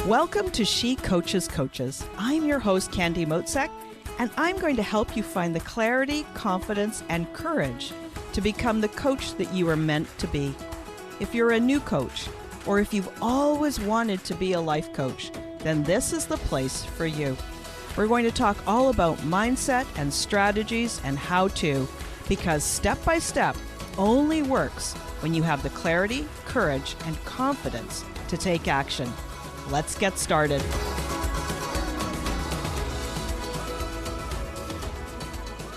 Welcome to She Coaches Coaches. I'm your host, Candy Motzek, and I'm going to help you find the clarity, confidence, and courage to become the coach that you are meant to be. If you're a new coach, or if you've always wanted to be a life coach, then this is the place for you. We're going to talk all about mindset and strategies and how to, because step by step only works when you have the clarity, courage, and confidence to take action. Let's get started.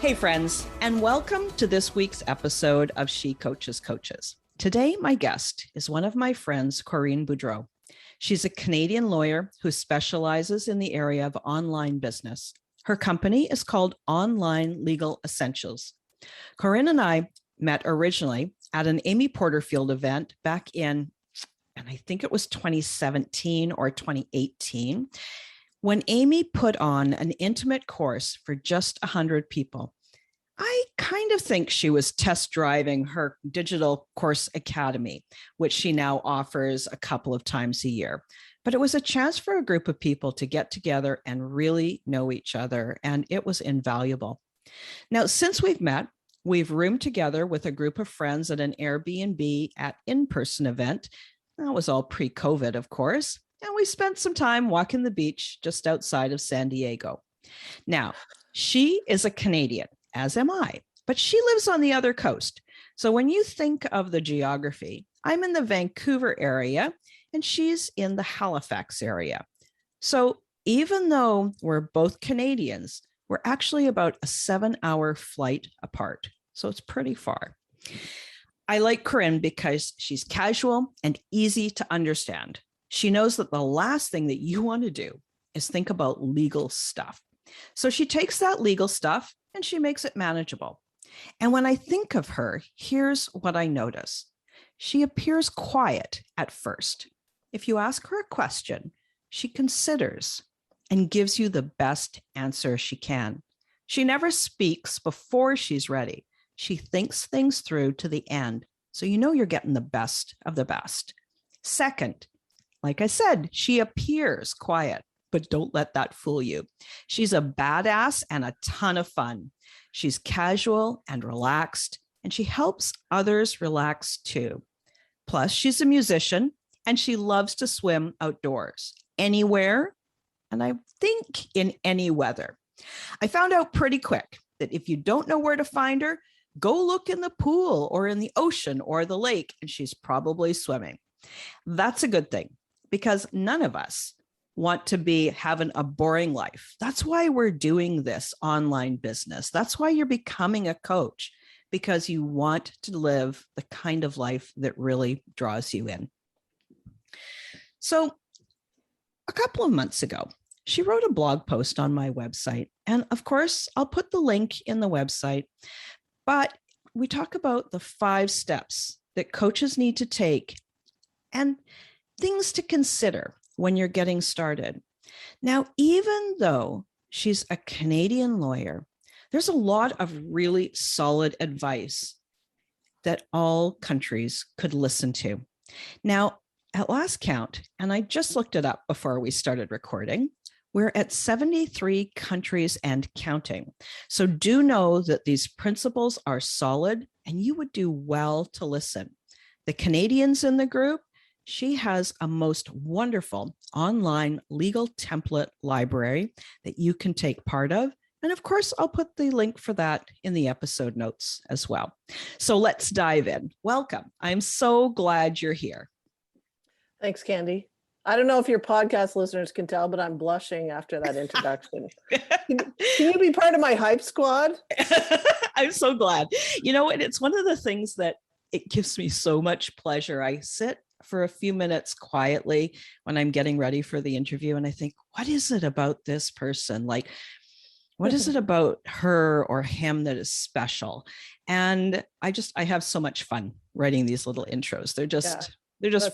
Hey friends, and welcome to this week's episode of She Coaches Coaches. Today, my guest is one of my friends, Corinne Boudreau. She's a Canadian lawyer who specializes in the area of online business. Her company is called Online Legal Essentials. Corinne and I met originally at an Amy Porterfield event back in, and I think it was 2017 or 2018, when Amy put on an intimate course for just 100 people. I kind of think she was test driving her digital course academy, which she now offers a couple of times a year. But it was a chance for a group of people to get together and really know each other, and it was invaluable. Now, since we've met, we've roomed together with a group of friends at an Airbnb at in-person event. That was all pre-COVID, of course. And we spent some time walking the beach just outside of San Diego. Now, she is a Canadian, as am I, but she lives on the other coast. So when you think of the geography, I'm in the Vancouver area and she's in the Halifax area. So even though we're both Canadians, we're actually about a 7-hour flight apart. So it's pretty far. I like Corinne because she's casual and easy to understand. She knows that the last thing that you want to do is think about legal stuff. So she takes that legal stuff and she makes it manageable. And when I think of her, here's what I notice. She appears quiet at first. If you ask her a question, she considers and gives you the best answer she can. She never speaks before she's ready. She thinks things through to the end, so you know you're getting the best of the best. Second, like I said, she appears quiet, but don't let that fool you. She's a badass and a ton of fun. She's casual and relaxed, and she helps others relax too. Plus, she's a musician, and she loves to swim outdoors, anywhere, and I think in any weather. I found out pretty quick that if you don't know where to find her, go look in the pool or in the ocean or the lake, and she's probably swimming. That's a good thing because none of us want to be having a boring life. That's why we're doing this online business. That's why you're becoming a coach, because you want to live the kind of life that really draws you in. So a couple of months ago, she wrote a blog post on my website. And of course, I'll put the link in the website. But we talk about the 5 steps that coaches need to take and things to consider when you're getting started. Now, even though she's a Canadian lawyer, there's a lot of really solid advice that all countries could listen to. Now, at last count, and I just looked it up before we started recording, we're at 73 countries and counting. So do know that these principles are solid and you would do well to listen. The Canadians in the group, she has a most wonderful online legal template library that you can take part of. And of course, I'll put the link for that in the episode notes as well. So let's dive in. Welcome. I'm so glad you're here. Thanks, Candy. I don't know if your podcast listeners can tell, but I'm blushing after that introduction. Can you be part of my hype squad? I'm so glad. You know, and it's one of the things that it gives me so much pleasure. I sit for a few minutes quietly when I'm getting ready for the interview, and I think, what is it about this person? Like, what is it about her or him that is special? And I have so much fun writing these little intros. They're just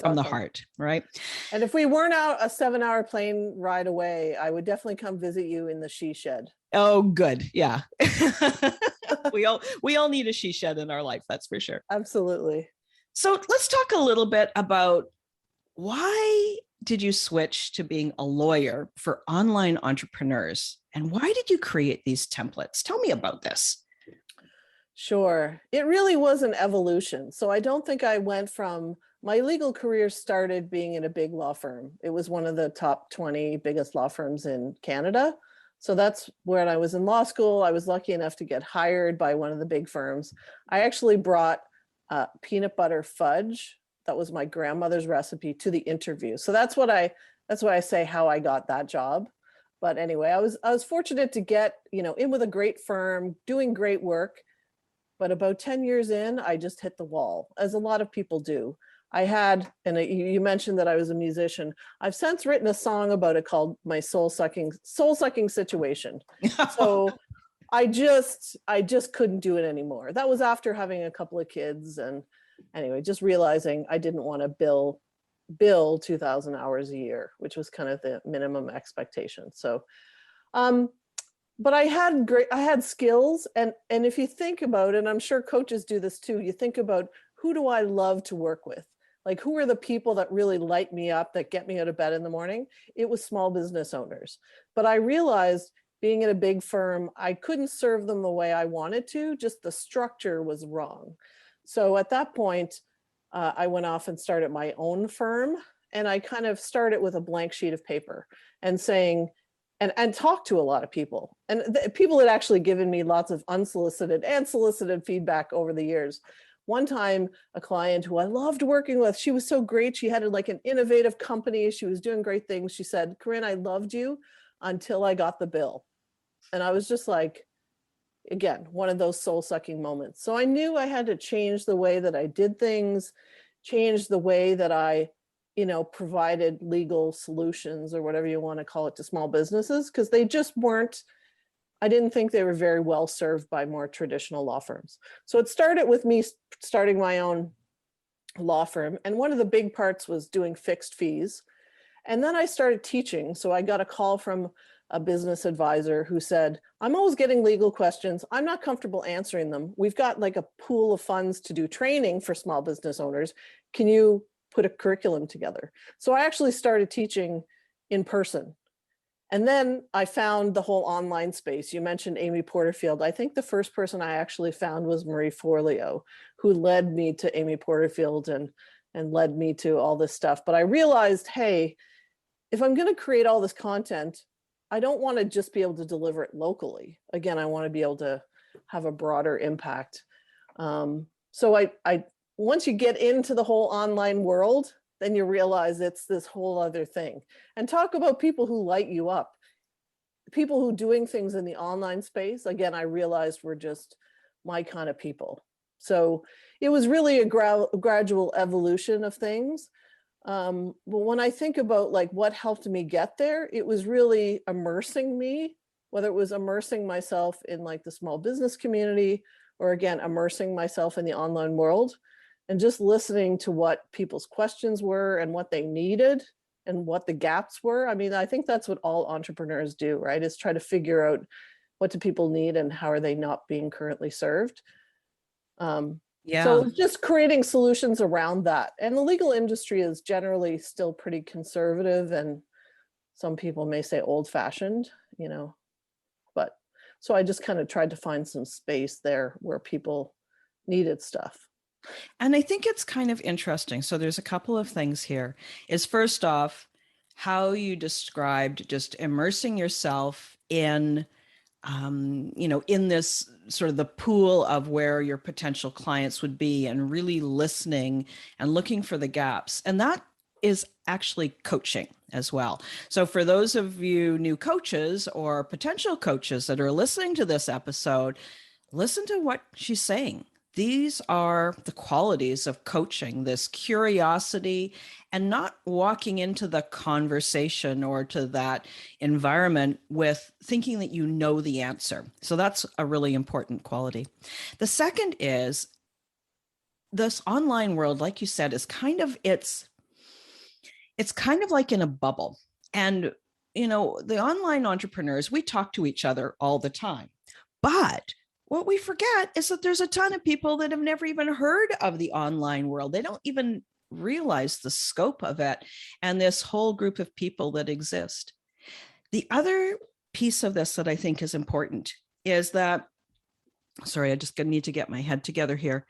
from awesome. The heart, right? And if we weren't out a 7-hour plane ride away, I would definitely come visit you in the she shed. Oh, good. Yeah. we all need a she shed in our life. That's for sure. Absolutely. So let's talk a little bit about why did you switch to being a lawyer for online entrepreneurs? And why did you create these templates? Tell me about this. Sure. It really was an evolution. So I don't think I went from my legal career started being in a big law firm. It was one of the top 20 biggest law firms in Canada. So that's when I was in law school. I was lucky enough to get hired by one of the big firms. I actually brought peanut butter fudge. That was my grandmother's recipe to the interview. So that's why I say how I got that job. But anyway, I was fortunate to get, in with a great firm, doing great work. But about 10 years in, I just hit the wall, as a lot of people do. You mentioned that I was a musician. I've since written a song about it called My Soul Sucking Situation. So I just couldn't do it anymore. That was after having a couple of kids. And anyway, just realizing I didn't want to bill 2,000 hours a year, which was kind of the minimum expectation. So, but I had skills. And if you think about it, and I'm sure coaches do this too, you think about, who do I love to work with? Like, who are the people that really light me up, that get me out of bed in the morning? It was small business owners. But I realized, being in a big firm, I couldn't serve them the way I wanted to, just the structure was wrong. So at that point, I went off and started my own firm. And I kind of started with a blank sheet of paper and saying, and talked to a lot of people. And people had actually given me lots of unsolicited and solicited feedback over the years. One time, a client who I loved working with, she was so great. She had like an innovative company. She was doing great things. She said, "Corinne, I loved you until I got the bill." And I was just like, again, one of those soul-sucking moments. So I knew I had to change the way that I did things, change the way that I provided legal solutions, or whatever you want to call it, to small businesses, because they just weren't, I didn't think they were very well served by more traditional law firms. So it started with me starting my own law firm. And one of the big parts was doing fixed fees. And then I started teaching. So I got a call from a business advisor who said, "I'm always getting legal questions. I'm not comfortable answering them. We've got like a pool of funds to do training for small business owners. Can you put a curriculum together?" So I actually started teaching in person. And then I found the whole online space. You mentioned Amy Porterfield. I think the first person I actually found was Marie Forleo, who led me to Amy Porterfield and led me to all this stuff. But I realized, hey, if I'm going to create all this content, I don't want to just be able to deliver it locally. Again, I want to be able to have a broader impact. So I once you get into the whole online world, then you realize it's this whole other thing. And talk about people who light you up. People who doing things in the online space, again, I realized were just my kind of people. So it was really a gradual evolution of things. But when I think about like what helped me get there, it was really immersing me, whether it was immersing myself in like the small business community, or again, immersing myself in the online world, and just listening to what people's questions were and what they needed and what the gaps were. I mean, I think that's what all entrepreneurs do, right? Is try to figure out what do people need and how are they not being currently served. So it's just creating solutions around that. And the legal industry is generally still pretty conservative, and some people may say old-fashioned, but so I just kind of tried to find some space there where people needed stuff. And I think it's kind of interesting. So there's a couple of things here. Is first off, how you described just immersing yourself in, in this sort of the pool of where your potential clients would be, and really listening and looking for the gaps. And that is actually coaching as well. So for those of you new coaches or potential coaches that are listening to this episode, listen to what she's saying. These are the qualities of coaching, this curiosity, and not walking into the conversation or to that environment with thinking that you know the answer. So that's a really important quality. The second is this online world, like you said, is kind of, it's kind of like in a bubble. And, the online entrepreneurs, we talk to each other all the time, but what we forget is that there's a ton of people that have never even heard of the online world. They don't even realize the scope of it and this whole group of people that exist. The other piece of this that I think is important is that, sorry, I just need to get my head together here.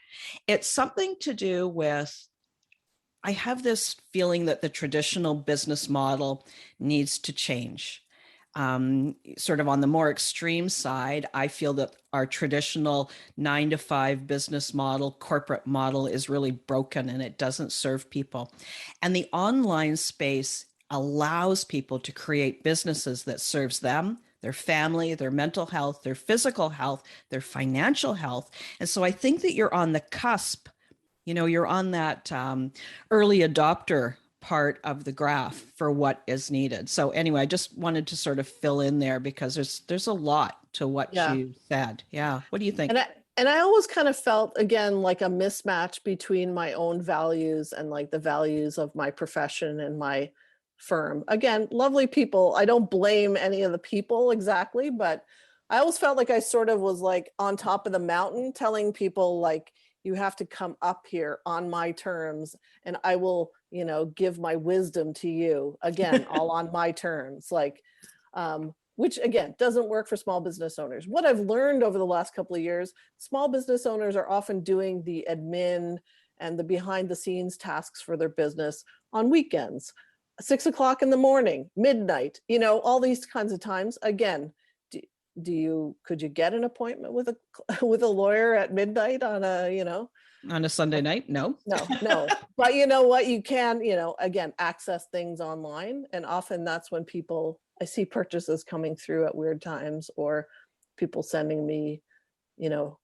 It's something to do with, I have this feeling that the traditional business model needs to change. Sort of on the more extreme side, I feel that our traditional 9 to 5 business model, corporate model is really broken and it doesn't serve people. And the online space allows people to create businesses that serves them, their family, their mental health, their physical health, their financial health. And so I think that you're on the cusp, you're on that early adopter part of the graph for what is needed. So anyway, I just wanted to sort of fill in there because there's a lot to what you said. Yeah. What do you think? And I always kind of felt, again, like a mismatch between my own values and like the values of my profession and my firm. Again, lovely people. I don't blame any of the people exactly, but I always felt like I sort of was like on top of the mountain telling people like, you have to come up here on my terms and I will, give my wisdom to you, again, all on my terms, like, which again, doesn't work for small business owners. What I've learned over the last couple of years, small business owners are often doing the admin and the behind the scenes tasks for their business on weekends, 6 o'clock in the morning, midnight, all these kinds of times. Again, could you get an appointment with a lawyer at midnight on a Sunday night? No. But you know what, you can, again, access things online. And often that's when I see purchases coming through at weird times, or people sending me, they'll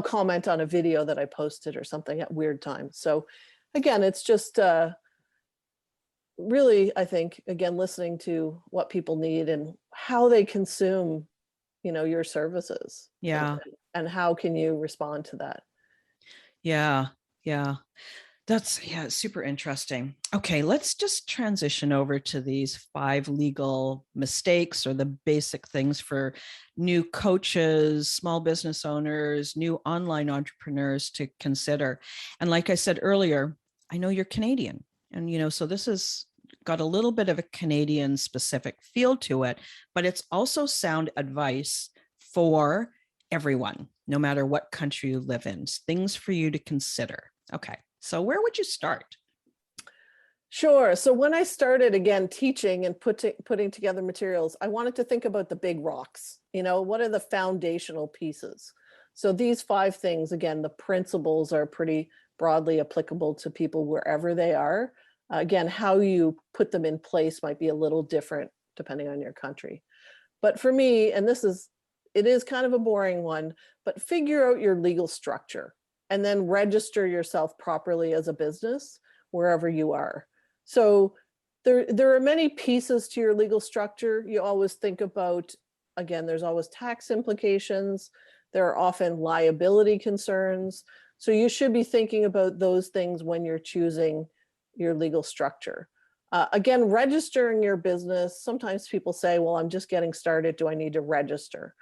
comment on a video that I posted or something at weird times. So again, it's just, really, I think, again, listening to what people need and how they consume, your services. Yeah. And how can you respond to that? Yeah. Yeah. That's super interesting. Okay, let's just transition over to these 5 legal mistakes or the basic things for new coaches, small business owners, new online entrepreneurs to consider. And like I said earlier, I know you're Canadian, and so this has got a little bit of a Canadian specific feel to it, but it's also sound advice for everyone, no matter what country you live in. Things for you to consider. Okay. So where would you start? Sure. So when I started, again, teaching and putting together materials, I wanted to think about the big rocks. What are the foundational pieces? So these 5 things, again, the principles are pretty broadly applicable to people wherever they are. Again, how you put them in place might be a little different depending on your country. But for me, and it is kind of a boring one, but figure out your legal structure and then register yourself properly as a business wherever you are. So there are many pieces to your legal structure. You always think about, again, there's always tax implications. There are often liability concerns. So you should be thinking about those things when you're choosing your legal structure. Again, registering your business. Sometimes people say, well, I'm just getting started. Do I need to register?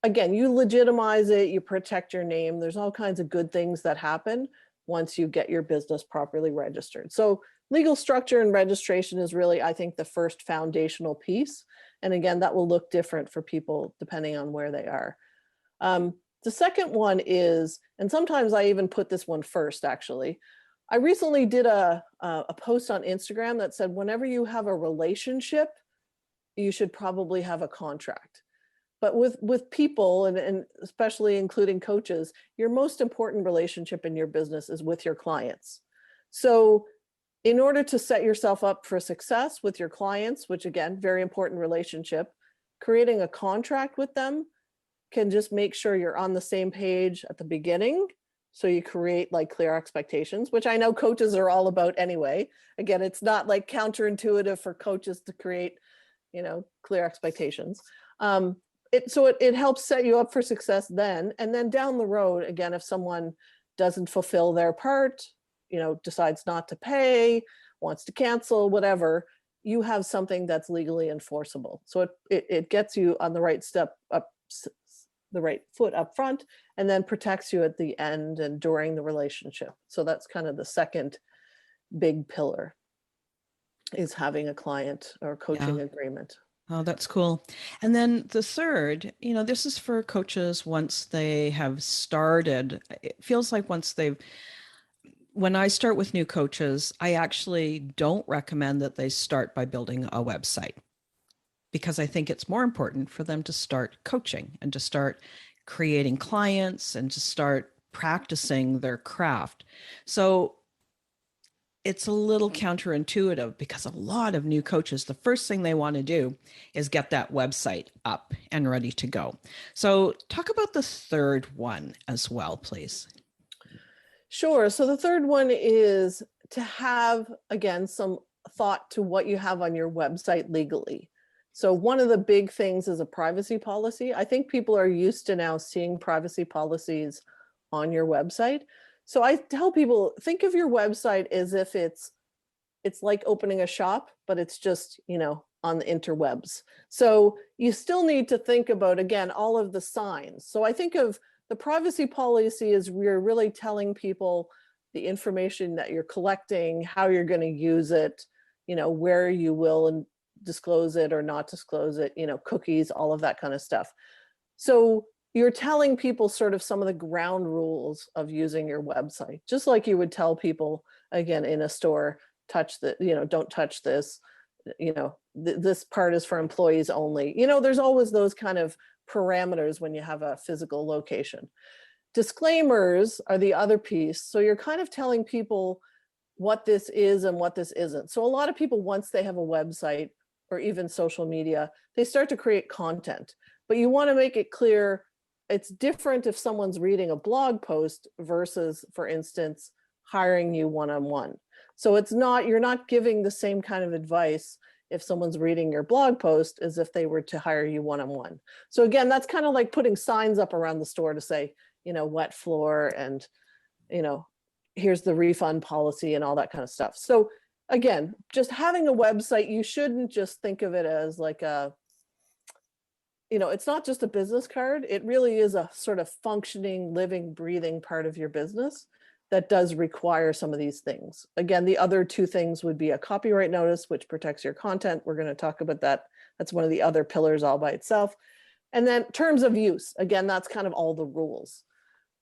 Again, you legitimize it, you protect your name. There's all kinds of good things that happen once you get your business properly registered. So legal structure and registration is really, I think, the first foundational piece. And again, that will look different for people depending on where they are. The second one is, and sometimes I even put this one first, actually. I recently did a post on Instagram that said, whenever you have a relationship, you should probably have a contract. But with people, and especially including coaches, your most important relationship in your business is with your clients. So in order to set yourself up for success with your clients, which again, very important relationship, creating a contract with them can just make sure you're on the same page at the beginning. So you create like clear expectations, which I know coaches are all about anyway. Again, it's not like counterintuitive for coaches to create, clear expectations. It helps set you up for success then. And then down the road, again, if someone doesn't fulfill their part, decides not to pay, wants to cancel, whatever, you have something that's legally enforceable. So it gets you on the right the right foot up front, and then protects you at the end and during the relationship. So that's kind of the second big pillar, is having a client or coaching agreement. Oh, that's cool. And then the third, this is for coaches once they have started. It feels like when I start with new coaches, I actually don't recommend that they start by building a website, because I think it's more important for them to start coaching and to start creating clients and to start practicing their craft. So it's a little counterintuitive, because a lot of new coaches, the first thing they want to do is get that website up and ready to go. So talk about the third one as well, please. Sure. So the third one is to have, again, some thought to what you have on your website legally. So one of the big things is a privacy policy. I think people are used to now seeing privacy policies on your website. So I tell people, think of your website as if it's like opening a shop, but it's just, on the interwebs. So you still need to think about, again, all of the signs. So I think of the privacy policy is we're really telling people the information that you're collecting, how you're going to use it, where you will and disclose it or not disclose it, cookies, all of that kind of stuff. So you're telling people sort of some of the ground rules of using your website, just like you would tell people, again, in a store, don't touch this, this part is for employees only. There's always those kind of parameters when you have a physical location. Disclaimers are the other piece. So you're kind of telling people what this is and what this isn't. So a lot of people, once they have a website or even social media, they start to create content, but you want to make it clear it's different if someone's reading a blog post versus, for instance, hiring you one-on-one. So you're not giving the same kind of advice if someone's reading your blog post as if they were to hire you one-on-one. So again, that's kind of like putting signs up around the store to say, wet floor and, here's the refund policy and all that kind of stuff. So again, just having a website, you shouldn't just think of it as like it's not just a business card. It really is a sort of functioning, living, breathing part of your business that does require some of these things. Again, the other two things would be a copyright notice, which protects your content. We're going to talk about that. That's one of the other pillars all by itself. And then terms of use. Again, that's kind of all the rules.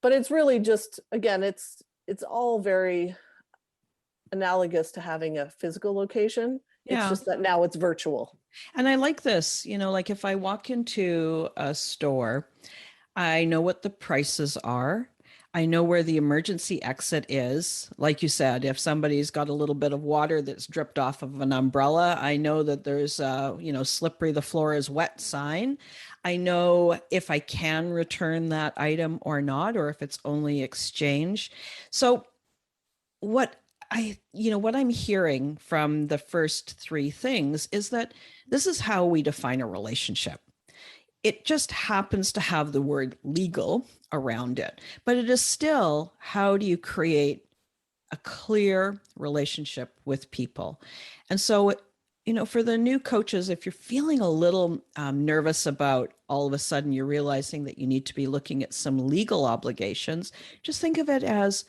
But it's really just, again, it's all very analogous to having a physical location. It's just that now it's virtual. And I like this, like if I walk into a store, I know what the prices are. I know where the emergency exit is. Like you said, if somebody's got a little bit of water that's dripped off of an umbrella, I know that there's a, slippery, the floor is wet sign. I know if I can return that item or not, or if it's only exchange. So what I'm hearing from the first three things is that this is how we define a relationship. It just happens to have the word legal around it, but it is still, how do you create a clear relationship with people? And so, for the new coaches, if you're feeling a little nervous about all of a sudden you're realizing that you need to be looking at some legal obligations, just think of it as,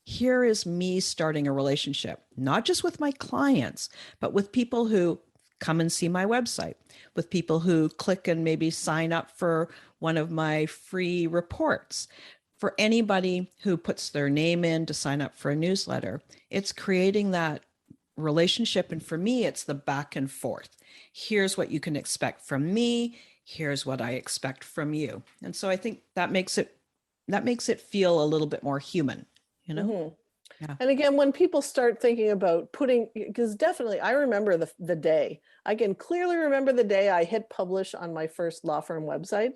here is me starting a relationship, not just with my clients, but with people who come and see my website, with people who click and maybe sign up for one of my free reports, for anybody who puts their name in to sign up for a newsletter. It's creating that relationship. And for me, it's the back and forth. Here's what you can expect from me. Here's what I expect from you. And so I think that makes it feel a little bit more human, Mm-hmm. Yeah. And again, when people start thinking about because definitely I remember the day, I can clearly remember the day I hit publish on my first law firm website,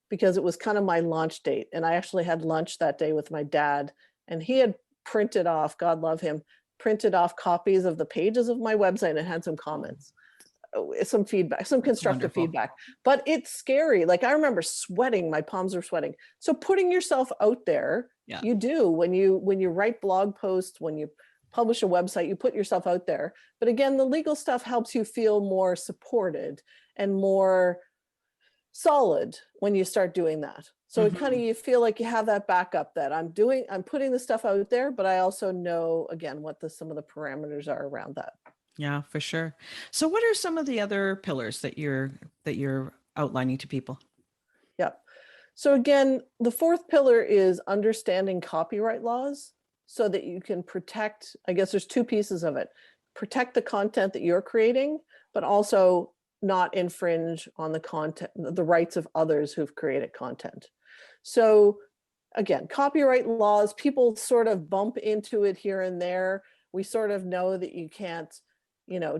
because it was kind of my launch date. And I actually had lunch that day with my dad, and he had printed off, God love him, printed off copies of the pages of my website and had some comments, some feedback, some constructive feedback. But it's scary. Like I remember sweating, my palms were sweating. So putting yourself out there, you do when you write blog posts, when you publish a website, you put yourself out there. But again, the legal stuff helps you feel more supported and more solid when you start doing that. So it kind of, you feel like you have that backup that I'm putting the stuff out there, but I also know, again, what some of the parameters are around that. Yeah, for sure. So what are some of the other pillars that you're outlining to people? Yeah. So again, the fourth pillar is understanding copyright laws so that you can protect, I guess there's two pieces of it. Protect the content that you're creating, but also not infringe on the content, the rights of others who've created content. So again, copyright laws, people sort of bump into it here and there. We sort of know that you can't,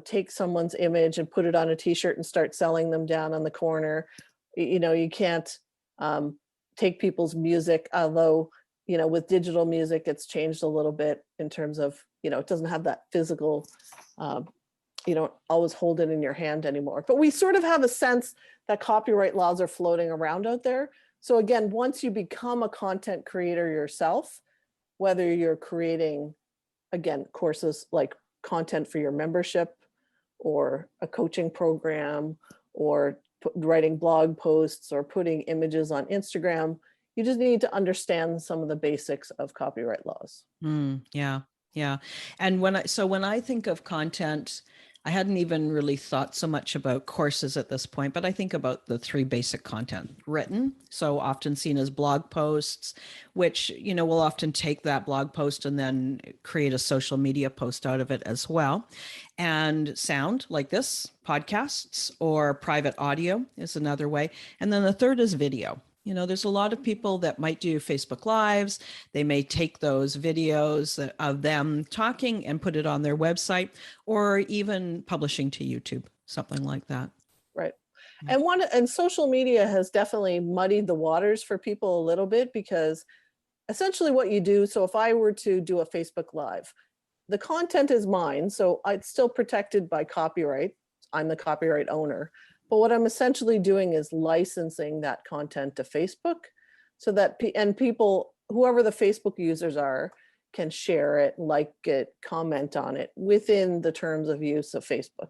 take someone's image and put it on a t-shirt and start selling them down on the corner. You can't take people's music, although, with digital music, it's changed a little bit in terms of, it doesn't have that physical, you don't always hold it in your hand anymore. But we sort of have a sense that copyright laws are floating around out there. So again, once you become a content creator yourself, whether you're creating, again, courses like content for your membership or a coaching program or writing blog posts or putting images on Instagram, you just need to understand some of the basics of copyright laws. Yeah. Yeah. And when I think of content, I hadn't even really thought so much about courses at this point, but I think about the three basic content: written, so often seen as blog posts, which, we'll often take that blog post and then create a social media post out of it as well. And sound, like this, podcasts, or private audio is another way. And then the third is video. There's a lot of people that might do Facebook Lives. They may take those videos of them talking and put it on their website, or even publishing to YouTube, something like that. Right. And social media has definitely muddied the waters for people a little bit, because essentially what you do, so if I were to do a Facebook Live, the content is mine, so it's still protected by copyright. I'm the copyright owner. But what I'm essentially doing is licensing that content to Facebook so that people, whoever the Facebook users are, can share it, like it, comment on it within the terms of use of Facebook.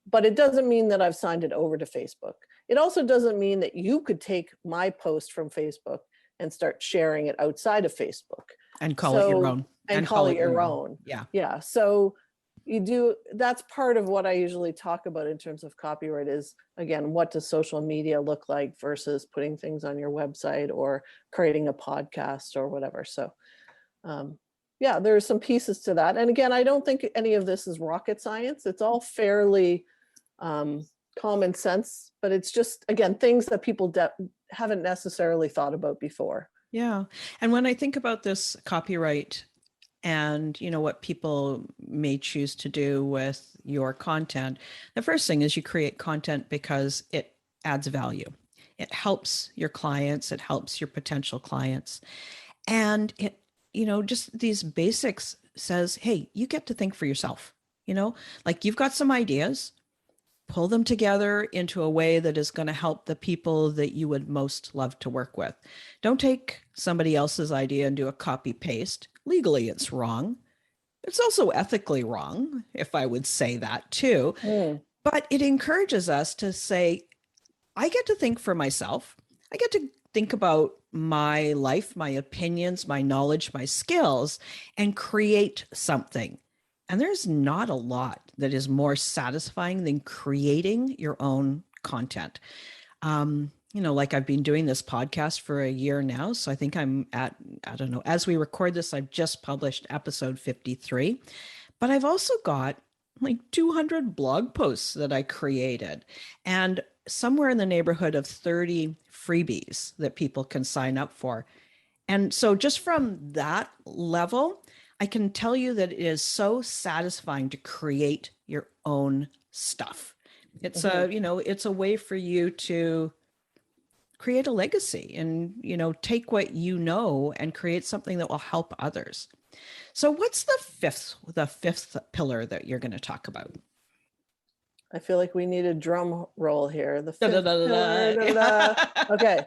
But it doesn't mean that I've signed it over to Facebook. It also doesn't mean that you could take my post from Facebook and start sharing it outside of Facebook. And call it your own. And call it your own. Yeah. Yeah. So that's part of what I usually talk about in terms of copyright is, again, what does social media look like versus putting things on your website or creating a podcast or whatever. So there are some pieces to that. And again, I don't think any of this is rocket science. It's all fairly common sense, but it's just, again, things that people haven't necessarily thought about before. Yeah. And when I think about this copyright and what people may choose to do with your content, the first thing is you create content because it adds value. It helps your clients, it helps your potential clients. And it, just these basics says, hey, you get to think for yourself, like you've got some ideas, pull them together into a way that is going to help the people that you would most love to work with. Don't take somebody else's idea and do a copy paste. Legally, it's wrong. It's also ethically wrong, if I would say that too. But it encourages us to say, I get to think for myself. I get to think about my life, my opinions, my knowledge, my skills, and create something. And there's not a lot that is more satisfying than creating your own content. Like I've been doing this podcast for a year now. So I think I'm at, I don't know, as we record this, I've just published episode 53, but I've also got like 200 blog posts that I created and somewhere in the neighborhood of 30 freebies that people can sign up for. And so just from that level, I can tell you that it is so satisfying to create your own stuff. It's it's a way for you to create a legacy and, take what and create something that will help others. So what's the fifth pillar that you're going to talk about? I feel like we need a drum roll here. The fifth pillar. Okay.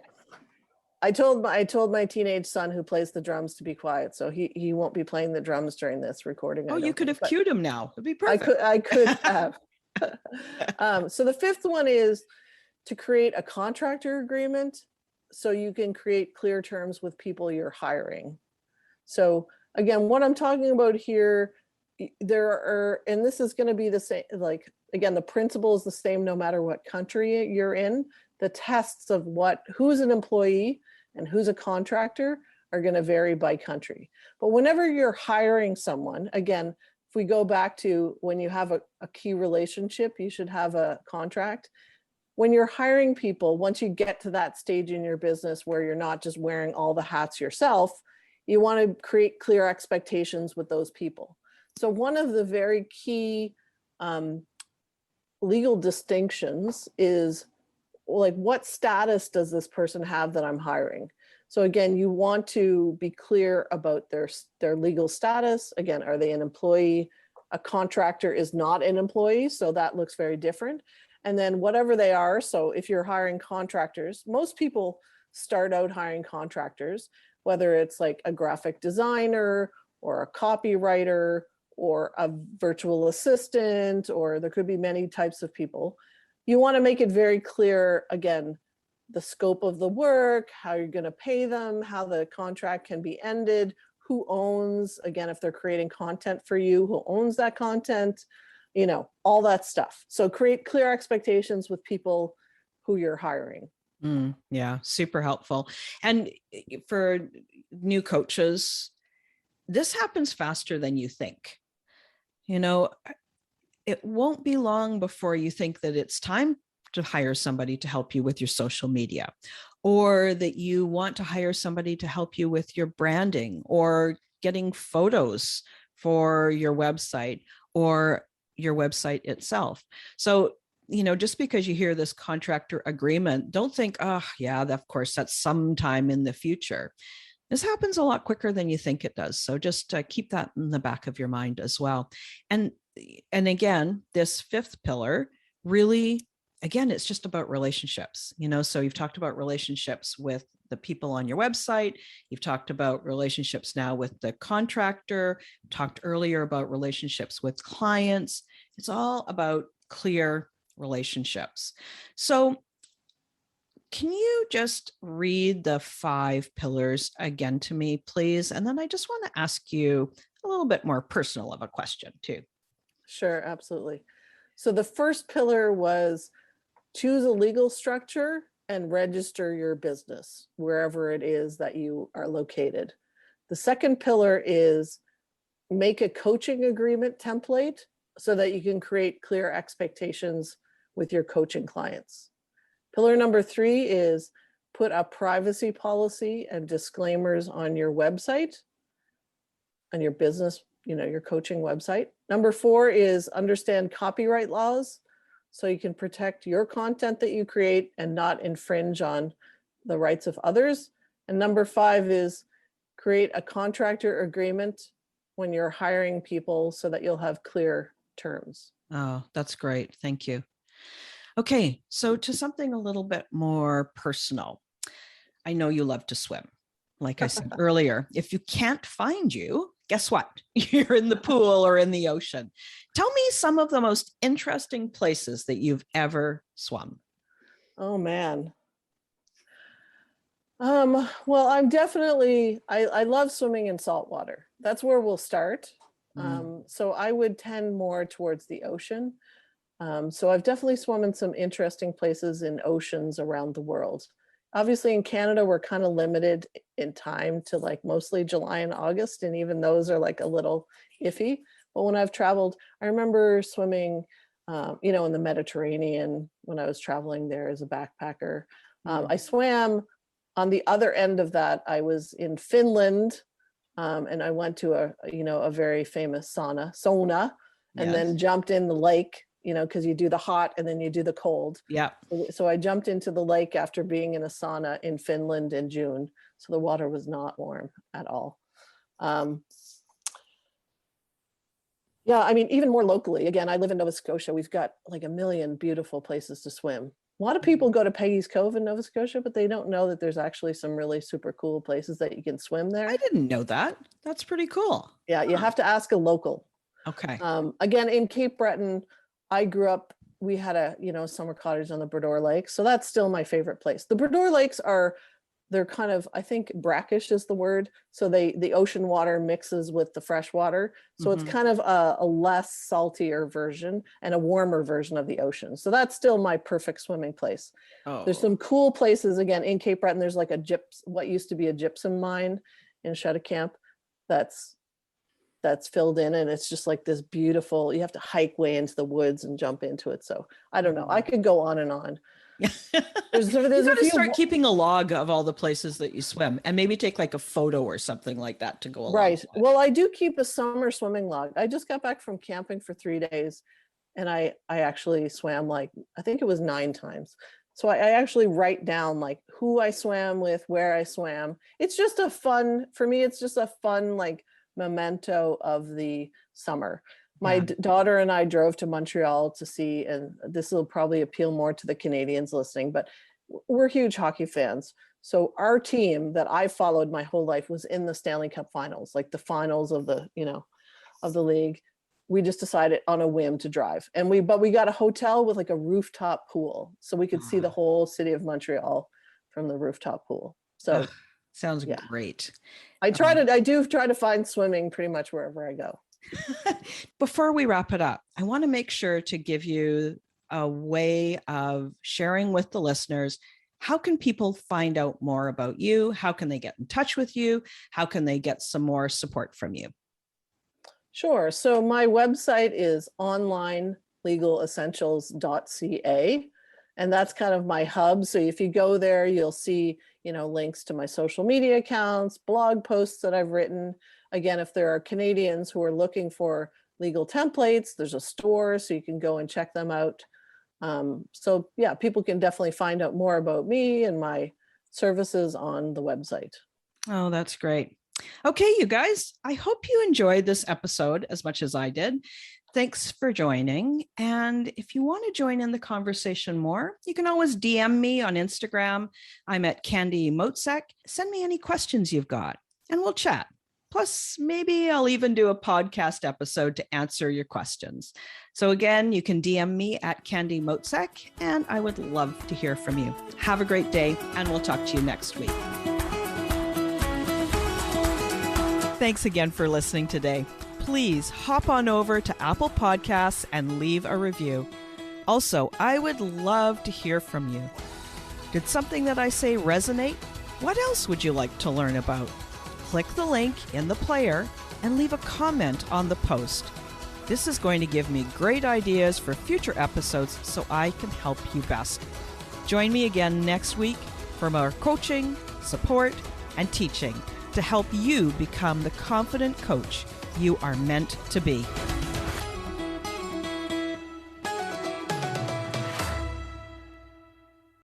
I told my teenage son who plays the drums to be quiet, so he won't be playing the drums during this recording. Oh, you could have cued him now. It'd be perfect. I could have. So the fifth one is to create a contractor agreement so you can create clear terms with people you're hiring. So again, what I'm talking about here, there are, and this is going to be the same, like, again, the principle is the same no matter what country you're in. The tests of who's an employee and who's a contractor are going to vary by country. But whenever you're hiring someone, again, if we go back to when you have a key relationship, you should have a contract. When you're hiring people, once you get to that stage in your business where you're not just wearing all the hats yourself, you want to create clear expectations with those people. So one of the very key legal distinctions is, like, what status does this person have that I'm hiring? So again, you want to be clear about their legal status. Again, are they an employee? A contractor is not an employee, so that looks very different. And then whatever they are, so if you're hiring contractors, most people start out hiring contractors, whether it's like a graphic designer or a copywriter or a virtual assistant, or there could be many types of people. You want to make it very clear, again, the scope of the work, how you're going to pay them, how the contract can be ended, who owns, again, if they're creating content for you, who owns that content, all that stuff. So create clear expectations with people who you're hiring. Yeah, super helpful. And for new coaches, this happens faster than you think. It won't be long before you think that it's time to hire somebody to help you with your social media, or that you want to hire somebody to help you with your branding or getting photos for your website or your website itself. So, just because you hear this contractor agreement, don't think, oh yeah, of course, that's sometime in the future. This happens a lot quicker than you think it does. So just keep that in the back of your mind as well. And again, this fifth pillar really, again, it's just about relationships. So you've talked about relationships with the people on your website. You've talked about relationships now with the contractor, talked earlier about relationships with clients. It's all about clear relationships. So can you just read the 5 pillars again to me, please? And then I just want to ask you a little bit more personal of a question too. Sure, absolutely. So the first pillar was choose a legal structure and register your business wherever it is that you are located. The second pillar is make a coaching agreement template so that you can create clear expectations with your coaching clients. Pillar number 3 is put a privacy policy and disclaimers on your website, on your business, your coaching website. Number 4 is understand copyright laws so you can protect your content that you create and not infringe on the rights of others. And number 5 is create a contractor agreement when you're hiring people so that you'll have clear terms. Oh, that's great. Thank you. Okay, so to something a little bit more personal. I know you love to swim. Like I said earlier, if you can't find you, guess what? You're in the pool or in the ocean. Tell me some of the most interesting places that you've ever swum. Oh, man. Well, I'm definitely, I love swimming in salt water. That's where we'll start. So I would tend more towards the ocean. So I've definitely swum in some interesting places in oceans around the world. Obviously in Canada, we're kind of limited in time to like mostly July and August. And even those are like a little iffy. But when I've traveled, I remember swimming, in the Mediterranean when I was traveling there as a backpacker. I swam on the other end of that. I was in Finland and I went to a very famous sauna, and then jumped in the lake, because you do the hot and then you do the cold. Yeah. So I jumped into the lake after being in a sauna in Finland in June. So the water was not warm at all. Yeah, I mean, even more locally, again, I live in Nova Scotia. We've got like a million beautiful places to swim. A lot of people go to Peggy's Cove in Nova Scotia, but they don't know that there's actually some really super cool places that you can swim there. I didn't know that. That's pretty cool. Yeah, you have to ask a local. Okay. Again, in Cape Breton, I grew up we had a, summer cottage on the Bredor Lake. So that's still my favorite place. The Bredor Lakes they're kind of, I think brackish is the word. So the ocean water mixes with the fresh water. So it's kind of a less saltier version and a warmer version of the ocean. So that's still my perfect swimming place. Oh. There's some cool places again in Cape Breton. There's like what used to be a gypsum mine in Cheticamp that's filled in, and it's just like this beautiful, you have to hike way into the woods and jump into it. So I don't know, I could go on and on. There's you got to start keeping a log of all the places that you swim, and maybe take like a photo or something like that to go along. Right. Well, I do keep a summer swimming log. I just got back from camping for 3 days, and I actually swam I think it was 9 times. So I actually write down like who I swam with, where I swam. It's just for me, it's just a fun like memento of the summer. My daughter and I drove to Montreal to see, and this will probably appeal more to the Canadians listening, but we're huge hockey fans. So our team that I followed my whole life was in the Stanley Cup finals, like the finals of the, of the league. We just decided on a whim to drive, but we got a hotel with like a rooftop pool, so we could see the whole city of Montreal from the rooftop pool. So sounds great. I do try to find swimming pretty much wherever I go. Before we wrap it up, I want to make sure to give you a way of sharing with the listeners. How can people find out more about you? How can they get in touch with you? How can they get some more support from you? Sure. So my website is onlinelegalessentials.ca, and that's kind of my hub. So if you go there, you'll see, links to my social media accounts, blog posts that I've written. Again, if there are Canadians who are looking for legal templates, there's a store, so you can go and check them out. So yeah, people can definitely find out more about me and my services on the website. Oh, that's great. Okay, you guys, I hope you enjoyed this episode as much as I did. Thanks for joining. And if you want to join in the conversation more, you can always DM me on Instagram. I'm at Candy Motzek. Send me any questions you've got, and we'll chat. Plus, maybe I'll even do a podcast episode to answer your questions. So again, you can DM me at Candy Motzek, and I would love to hear from you. Have a great day, and we'll talk to you next week. Thanks again for listening today. Please hop on over to Apple Podcasts and leave a review. Also, I would love to hear from you. Did something that I say resonate? What else would you like to learn about? Click the link in the player and leave a comment on the post. This is going to give me great ideas for future episodes so I can help you best. Join me again next week for more coaching, support, and teaching to help you become the confident coach you are meant to be.